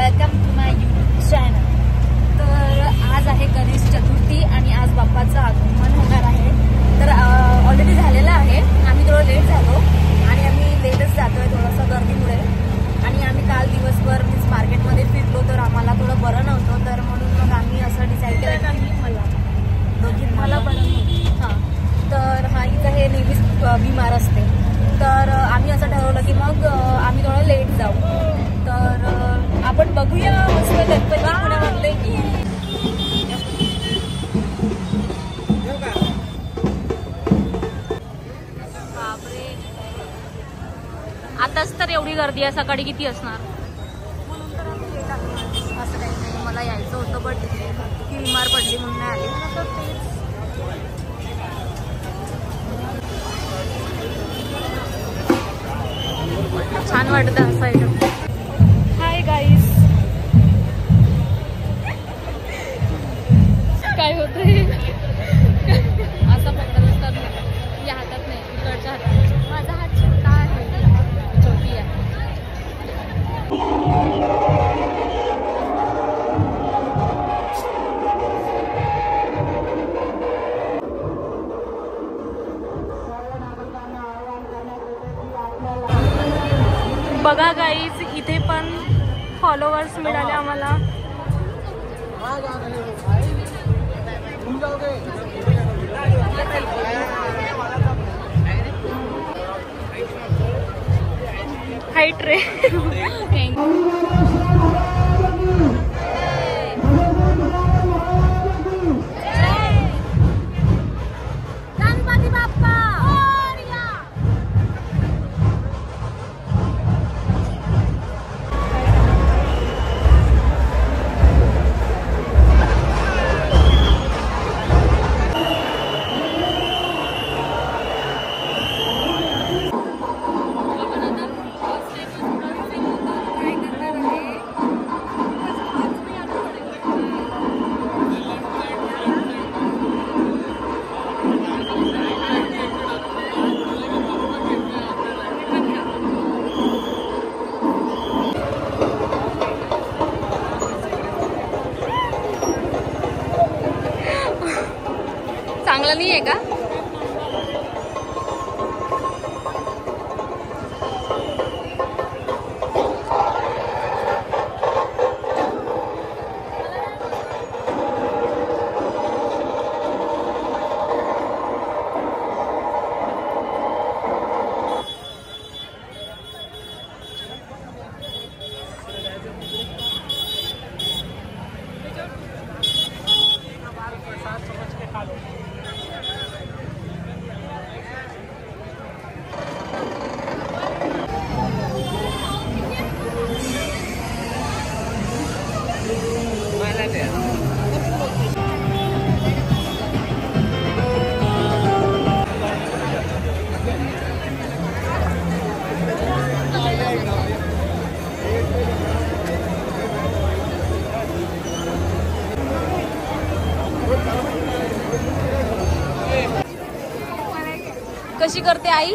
Welcome to my YouTube channel. तर आज आहे गणेश चतुर्थी आणि आज बाप्पाचं आगमन होणार आहे। तर ऑलरेडी झालेलं आहे, आम्ही थोडं लेट झालो आणि आम्ही लेटच जातोय थोडंसं गर्दीमुळे। आणि आम्ही काल दिवसभर मीन्स मार्केटमध्ये फिरलो, तर आम्हाला थोडं बरं नव्हतं, तर म्हणून मग आम्ही असं डिसाईड केलं की मला बरं नव्हतं। हां, तर हा इथं हे नेहमीच बिमार असते, तर आम्ही असं ठरवलं की मग आम्ही थोडं लेट जाऊ। तर आपण बघूया मस्त गणपती पुण्यामधले की बापरे, आताच तर एवढी गर्दी आहे, सकाळी किती असणार। म्हणून तर आम्ही लेट आलो। असं काही नाही, मला यायचं होतं बट ती बिमार पडली म्हणून नाही आली। छान वाटतं असं एकदम। हाय गाईस, काय होतंय असा पकडत असतात या हातात नाही, इकडच्या हातात। माझा हात छोटा आहे, छोटी आहे। बघा गाईज, इथे पण फॉलोअर्स मिळाले आम्हाला। हाईट रे गणपती बाप्पा। चांगला नाही आहे का? कशी करते आई?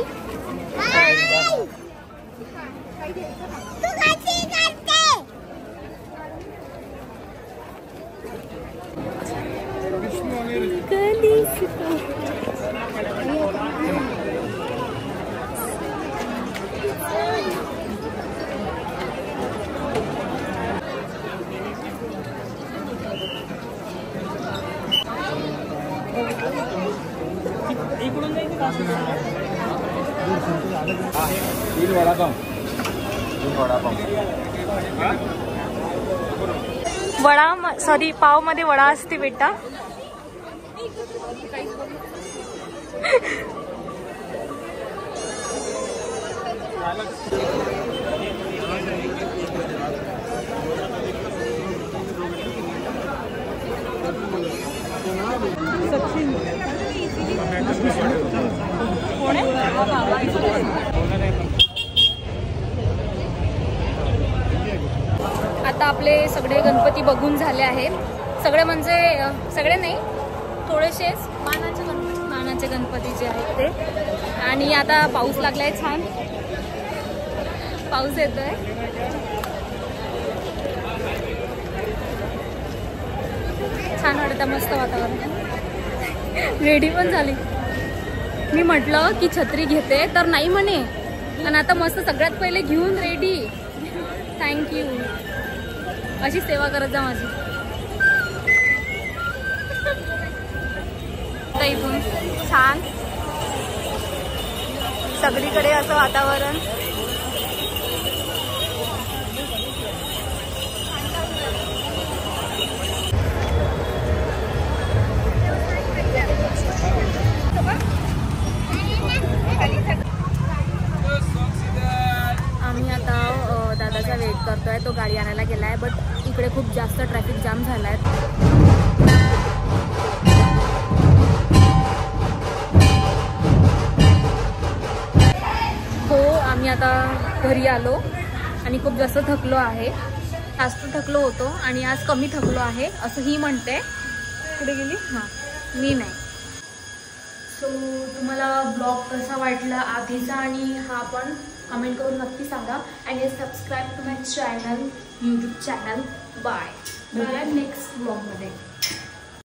वडा, सॉरी, पाव मध्ये वडा असते बेटा। आता आपले सगळे गणपती बघून झाले आहेत, सगळे म्हणजे सगळे नाही, थोडेसेच मानाचे गणपती जे आहेत ते। आणि आता पाऊस लागलाय, छान पाऊस येतोय। आता मस्त वातावरण, रेडी पण झाली. मी म्हटलं की छत्री घेते तर नाही म्हणे, आणि आता मस्त सगळ्यात पहिले घेऊन रेडी. थँक्यू, अशी सेवा करत जा माझी. इथून छान सगळीकडे असं वातावरण. आम्ही आता दादाचा वेट करतोय, तो गाडी आणायला गेलाय, बट इकडे खूप जास्त ट्रॅफिक जाम झालाय. हो, आम्ही आता घरी आलो आणि खूप जास्त थकलो आहे. जास्त थकलो होतो आणि आज कमी थकलो आहे असं ही म्हणते. कुठे गेली? हां, मी नाही. सो तुम्हाला ब्लॉग कसा वाटला आधीचा आणि हा पण कमेंट करून नक्की सांगा. आणि subscribe to my channel, YouTube channel. Bye, भेटूया नेक्स्ट ब्लॉगमध्ये.